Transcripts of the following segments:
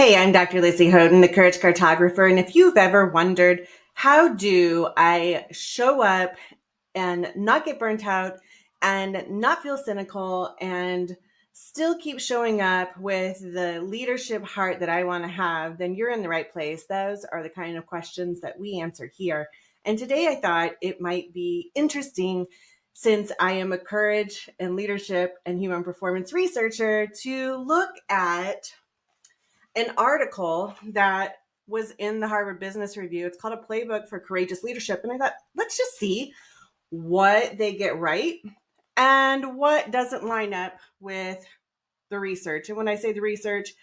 Hey, I'm Dr. Lizzie Houghton, the Courage Cartographer. And if you've ever wondered, how do I show up and not get burnt out and not feel cynical and still keep showing up with the leadership heart that I want to have, then you're in the right place. Those are the kind of questions that we answer here. And today I thought it might be interesting, since I am a courage and leadership and human performance researcher, to look at an article that was in the Harvard Business Review. It's called A Playbook for Courageous Leadership. And I thought, let's just see what they get right and what doesn't line up with the research. And when I say the research,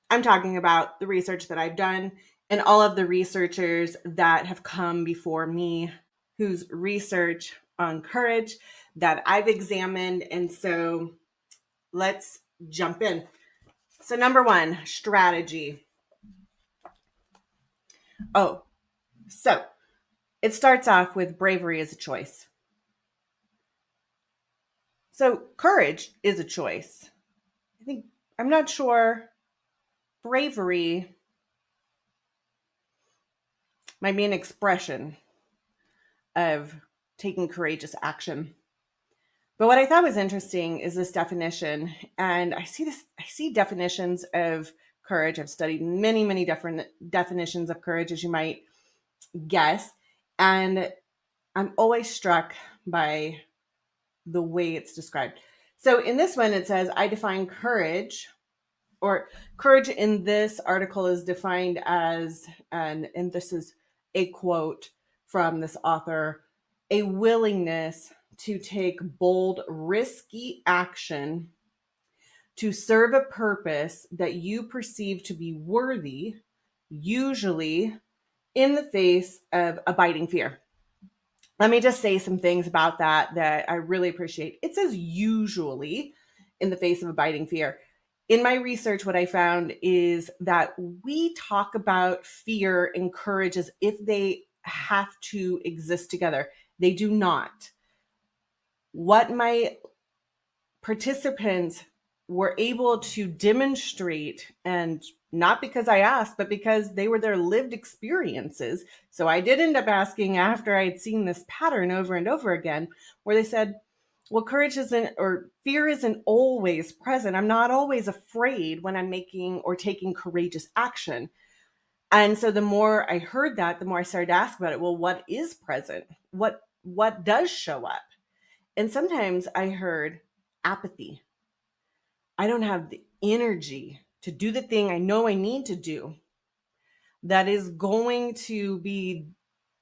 I'm talking about the research that I've done and all of the researchers that have come before me, whose research on courage that I've examined. And so let's jump in. So number one, strategy. So it starts off with bravery is a choice. So courage is a choice. I'm not sure bravery might be an expression of taking courageous action. But what I thought was interesting is this definition. And I see definitions of courage. I've studied many, many different definitions of courage, as you might guess. And I'm always struck by the way it's described. So in this one, it says, I define courage, or courage in this article is defined as, and this is a quote from this author, a willingness to take bold, risky action to serve a purpose that you perceive to be worthy, usually in the face of abiding fear. Let me just say some things about that I really appreciate. It says usually in the face of abiding fear. In my research, what I found is that we talk about fear and courage as if they have to exist together. They do not. What my participants were able to demonstrate, and not because I asked, but because they were their lived experiences. So I did end up asking after I had seen this pattern over and over again, where they said, well, courage isn't, or fear isn't always present. I'm not always afraid when I'm making or taking courageous action. And so the more I heard that, the more I started to ask about it. Well, what is present? What does show up? And sometimes I heard apathy. I don't have the energy to do the thing I know I need to do that is going to be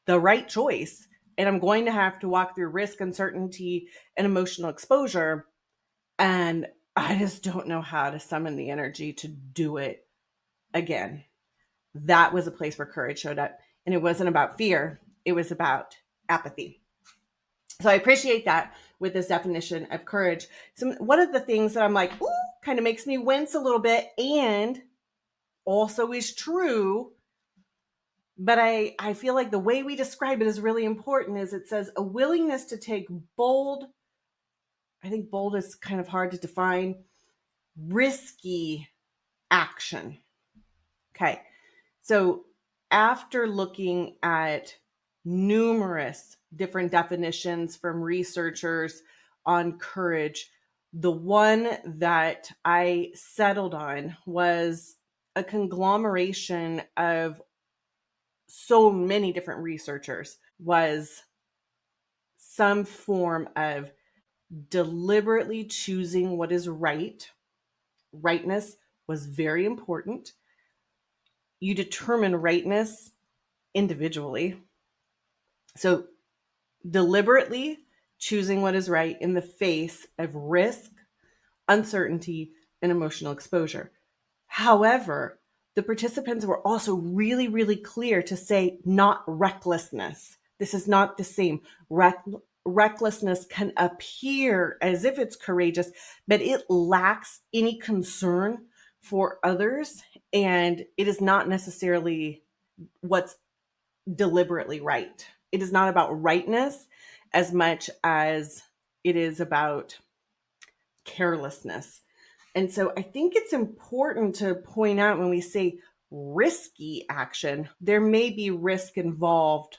the right choice. And I'm going to have to walk through risk, uncertainty, and emotional exposure. And I just don't know how to summon the energy to do it again. That was a place where courage showed up. And it wasn't about fear. It was about apathy. So I appreciate that with this definition of courage. So one of the things that I'm like, ooh, kind of makes me wince a little bit, and also is true, but I feel like the way we describe it is really important, is it says a willingness to take bold, I think bold is kind of hard to define, risky action. Okay. So after looking at numerous different definitions from researchers on courage, the one that I settled on was a conglomeration of so many different researchers, was some form of deliberately choosing what is right. Rightness was very important. You determine rightness individually. So deliberately choosing what is right in the face of risk, uncertainty, and emotional exposure. However, the participants were also really, really clear to say not recklessness. This is not the same. Recklessness can appear as if it's courageous, but it lacks any concern for others, and it is not necessarily what's deliberately right. It is not about rightness as much as it is about carelessness. And so I think it's important to point out when we say risky action, there may be risk involved,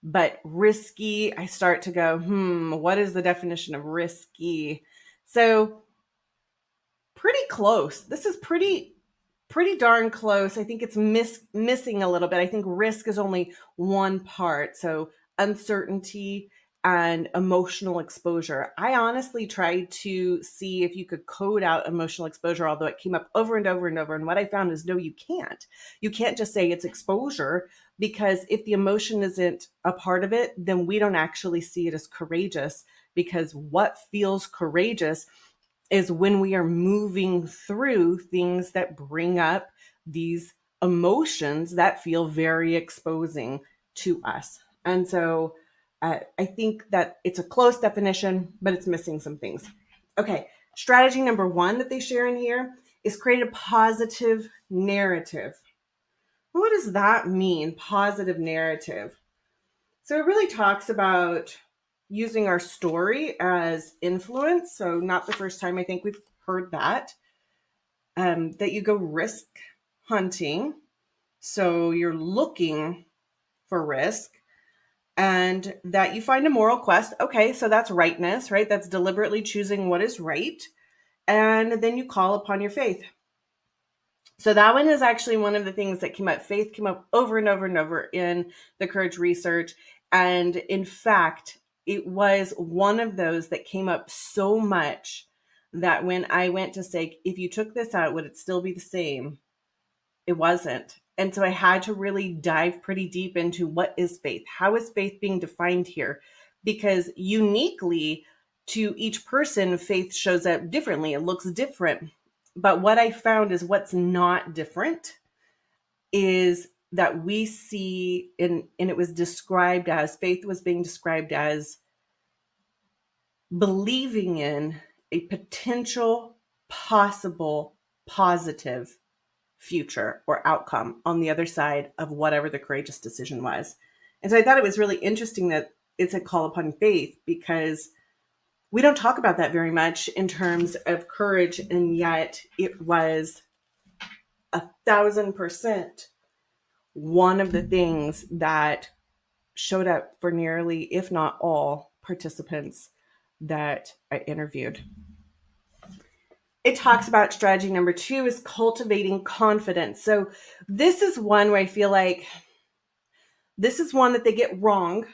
but risky, I start to go, what is the definition of risky? So pretty close. This is pretty darn close. I think it's missing a little bit. I think risk is only one part. So uncertainty and emotional exposure. I honestly tried to see if you could code out emotional exposure, although it came up over and over and over. And what I found is no, you can't. You can't just say it's exposure, because if the emotion isn't a part of it, then we don't actually see it as courageous, because what feels courageous is when we are moving through things that bring up these emotions that feel very exposing to us. And so I think that it's a close definition, but it's missing some things. Okay, strategy number 1 that they share in here is create a positive narrative. What does that mean, positive narrative? So it really talks about using our story as influence. So not the first time I think we've heard that. That you go risk hunting. So you're looking for risk, and that you find a moral quest. Okay, so that's rightness, right? That's deliberately choosing what is right. And then you call upon your faith. So that one is actually one of the things that came up. Faith came up over and over and over in the courage research. And in fact, it was one of those that came up so much that when I went to say, if you took this out, would it still be the same? It wasn't. And so I had to really dive pretty deep into what is faith? How is faith being defined here? Because uniquely to each person, faith shows up differently. It looks different. But what I found is what's not different is that we see, and it was described as, faith was being described as believing in a potential, possible, positive future or outcome on the other side of whatever the courageous decision was. And so I thought it was really interesting that it's a call upon faith, because we don't talk about that very much in terms of courage, and yet it was 1,000% one of the things that showed up for nearly, if not all, participants that I interviewed. It talks about strategy number 2 is cultivating confidence. So this is one where I feel like this is one that they get wrong.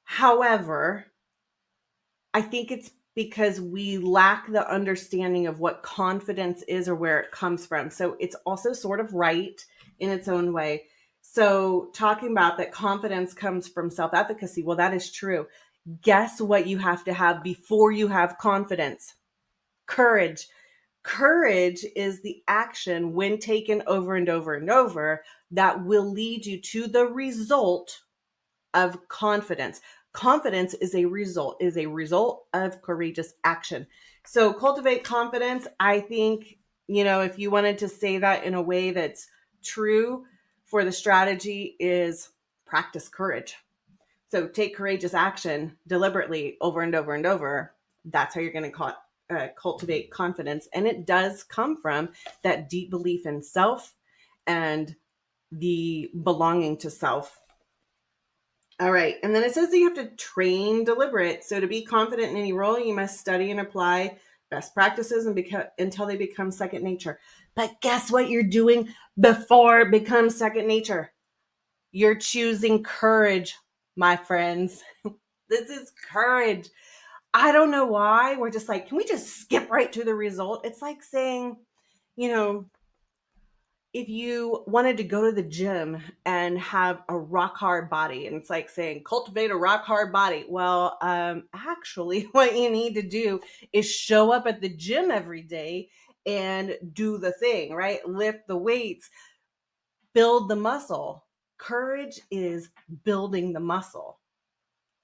However, I think it's because we lack the understanding of what confidence is or where it comes from. So it's also sort of right in its own way. So talking about that confidence comes from self-efficacy. Well, that is true. Guess what you have to have before you have confidence? Courage. Courage is the action, when taken over and over and over, that will lead you to the result of confidence. Confidence is a result of courageous action. So cultivate confidence. I think, if you wanted to say that in a way that's true for the strategy, is practice courage. So take courageous action deliberately over and over and over. That's how you're going to cultivate confidence. And it does come from that deep belief in self and the belonging to self. All right. And then it says that you have to train deliberate. So to be confident in any role, you must study and apply best practices until they become second nature. But guess what you're doing before it becomes second nature? You're choosing courage, my friends. This is courage. I don't know why we're just like, can we just skip right to the result? It's like saying, if you wanted to go to the gym and have a rock hard body, and it's like saying cultivate a rock hard body. Well, actually what you need to do is show up at the gym every day and do the thing, right? Lift the weights, build the muscle. Courage is building the muscle.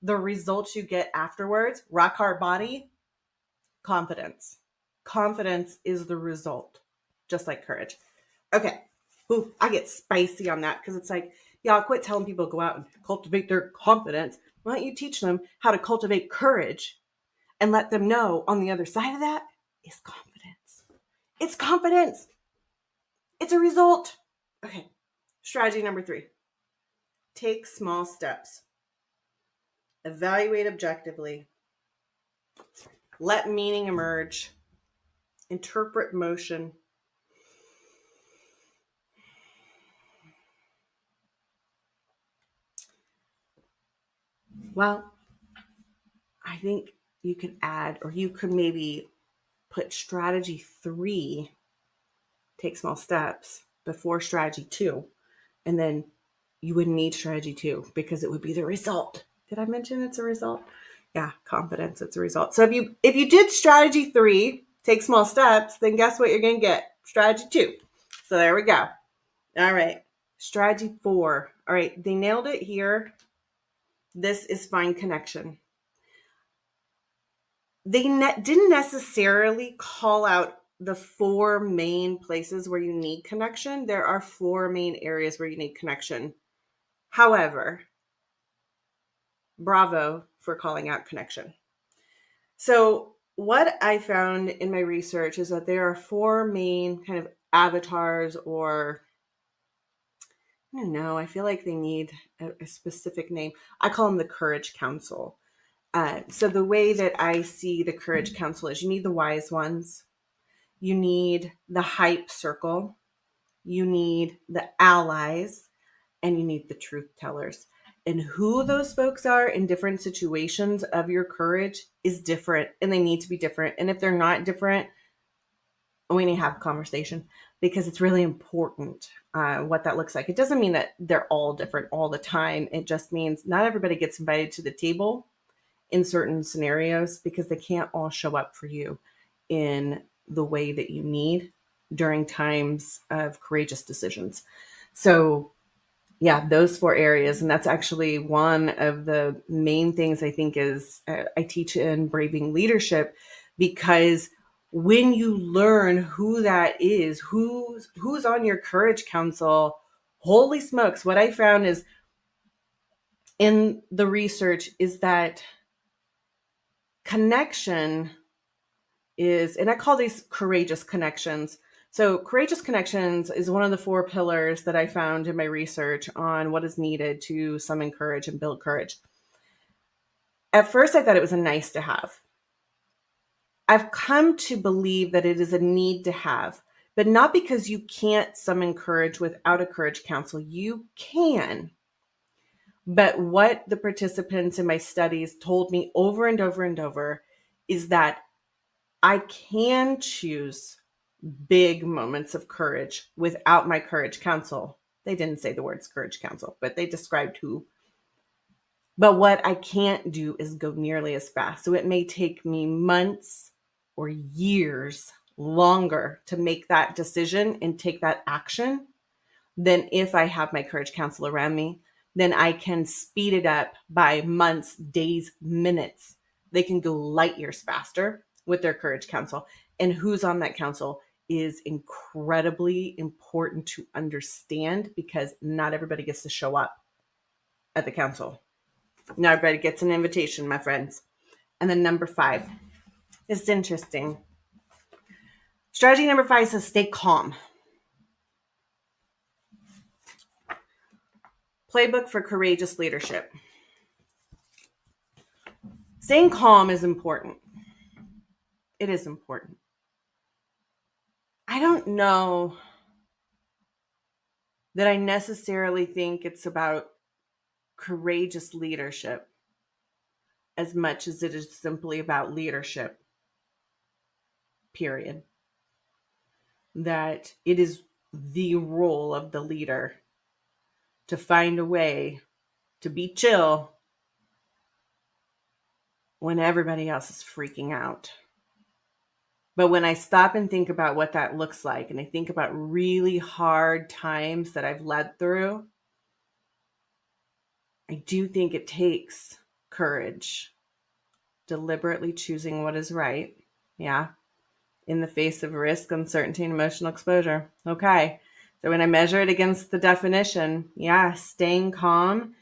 The results you get afterwards, rock hard body, confidence. Confidence is the result, just like courage. Okay. Ooh, I get spicy on that, because it's like, y'all quit telling people to go out and cultivate their confidence. Why don't you teach them how to cultivate courage and let them know on the other side of that, is confidence. It's confidence. It's a result. Okay. Strategy number 3. Take small steps. Evaluate objectively. Let meaning emerge. Interpret motion. Well, I think you could add, or you could maybe put strategy 3, take small steps, before strategy 2. And then you wouldn't need strategy 2 because it would be the result. Did I mention it's a result? Yeah, confidence, it's a result. So if you did strategy 3, take small steps, then guess what you're going to get? Strategy 2. So there we go. All right. Strategy 4. All right. They nailed it here. This is find connection. They didn't necessarily call out the 4 main places where you need connection. There are 4 main areas where you need connection. However, bravo for calling out connection. So what I found in my research is that there are 4 main kind of avatars, or I don't know, I feel like they need a specific name. I call them the Courage Council. So the way that I see the Courage Council is you need the wise ones, you need the hype circle, you need the allies, and you need the truth tellers. And who those folks are in different situations of your courage is different, and they need to be different. And if they're not different, we need to have a conversation, because it's really important what that looks like. It doesn't mean that they're all different all the time. It just means not everybody gets invited to the table in certain scenarios, because they can't all show up for you in the way that you need during times of courageous decisions. So yeah, those 4 areas. And that's actually one of the main things I think is I teach in Braving Leadership, because when you learn who that is, who's on your Courage Council, holy smokes, what I found is in the research is that connection is, and I call these courageous connections. So courageous connections is one of the 4 pillars that I found in my research on what is needed to summon courage and build courage. At first, I thought it was a nice to have. I've come to believe that it is a need to have, but not because you can't summon courage without a Courage Council. You can. But what the participants in my studies told me over and over and over is that I can choose big moments of courage without my Courage Council. They didn't say the words Courage Council, but they described who. But what I can't do is go nearly as fast. So it may take me months or years longer to make that decision and take that action than if I have my Courage Council around me. Then I can speed it up by months, days, minutes. They can go light years faster with their Courage Council. And who's on that council is incredibly important to understand, because not everybody gets to show up at the council. Not everybody gets an invitation, my friends. And then number 5, it's interesting. Strategy number 5 says stay calm. Playbook for courageous leadership. Staying calm is important. It is important. I don't know that I necessarily think it's about courageous leadership as much as it is simply about leadership, period. That it is the role of the leader to find a way to be chill when everybody else is freaking out. But when I stop and think about what that looks like, and I think about really hard times that I've led through, I do think it takes courage, deliberately choosing what is right. Yeah. In the face of risk, uncertainty, and emotional exposure. Okay. So when I measure it against the definition, yeah, staying calm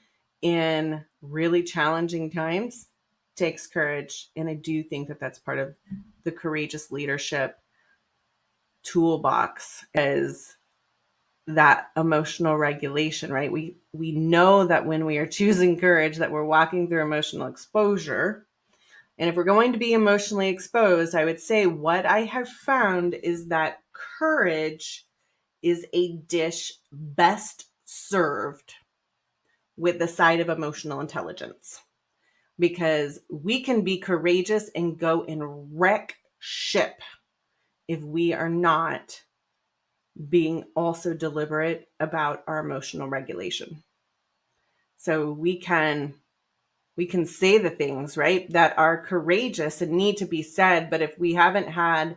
in really challenging times takes courage. And I do think that that's part of the courageous leadership toolbox, is that emotional regulation, right? We know that when we are choosing courage, that we're walking through emotional exposure. And if we're going to be emotionally exposed, I would say what I have found is that courage is a dish best served with the side of emotional intelligence, because we can be courageous and go and wreck ship if we are not being also deliberate about our emotional regulation. So we can say the things, right, that are courageous and need to be said, but if we haven't had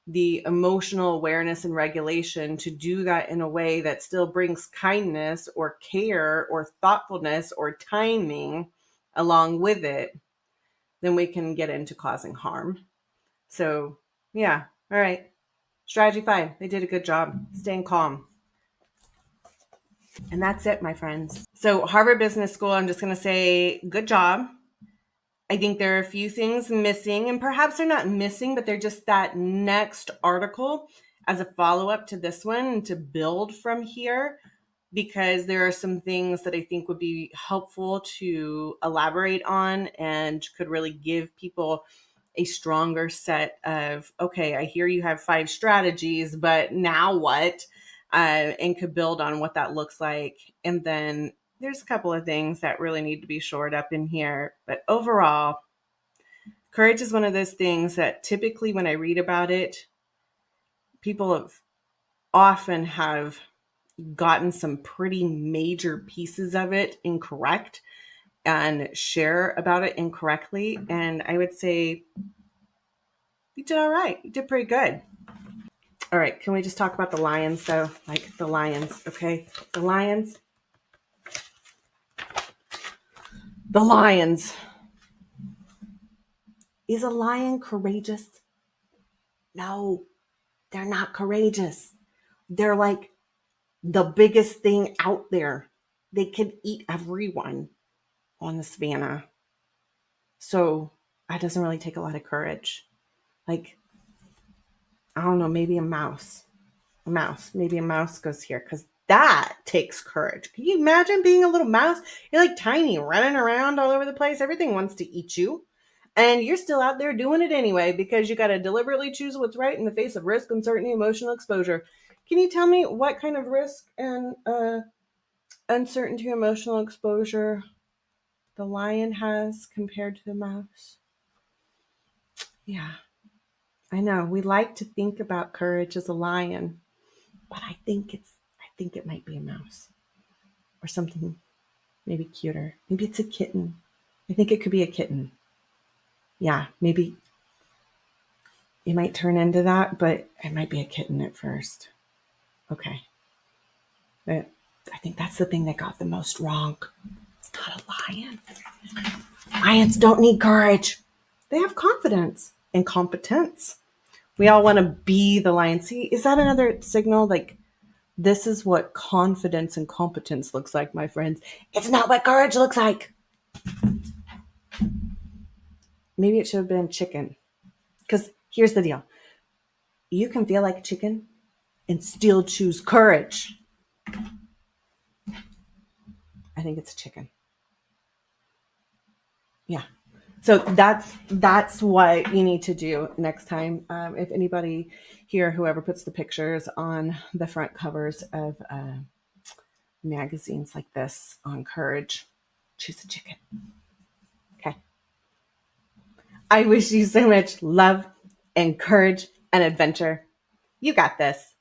the emotional awareness and regulation to do that in a way that still brings kindness or care or thoughtfulness or timing along with it, then we can get into causing harm. So, yeah. All right. Strategy 5. They did a good job staying calm. And that's it, my friends. So, Harvard Business School, I'm just going to say good job. I think there are a few things missing, and perhaps they're not missing, but they're just that next article as a follow-up to this one and to build from here, because there are some things that I think would be helpful to elaborate on and could really give people a stronger set of, okay, I hear you have 5 strategies, but now what? And could build on what that looks like. And then there's a couple of things that really need to be shored up in here. But overall, courage is one of those things that typically when I read about it, people often have gotten some pretty major pieces of it incorrect and share about it incorrectly. And I would say you did all right. You did pretty good. All right. Can we just talk about the lions though? Like the lions. Okay. The lions. The lions. Is a lion courageous? No, they're not courageous. They're like the biggest thing out there. They could eat everyone on the savannah. So that doesn't really take a lot of courage. Like, I don't know, maybe a mouse. Maybe a mouse goes here, because that takes courage. Can you imagine being a little mouse? You're like tiny, running around all over the place. Everything wants to eat you. And you're still out there doing it anyway, because you got to deliberately choose what's right in the face of risk, uncertainty, emotional exposure. Can you tell me what kind of risk and uncertainty, emotional exposure the lion has compared to the mouse? Yeah, I know. We like to think about courage as a lion, but I think it might be a mouse or something maybe cuter. Maybe it's a kitten. I think it could be a kitten. Yeah, maybe it might turn into that, but it might be a kitten at first. Okay. But I think that's the thing that got the most wrong. It's not a lion. Lions don't need courage. They have confidence and competence. We all want to be the lion. See, is that another signal? Like, this is what confidence and competence looks like, my friends. It's not what courage looks like. Maybe it should have been chicken. Because here's the deal. You can feel like a chicken and still choose courage. I think it's chicken. Yeah. So that's what you need to do next time. If anybody here, whoever puts the pictures on the front covers of magazines like this on courage, choose a chicken. Okay. I wish you so much love and courage and adventure. You got this.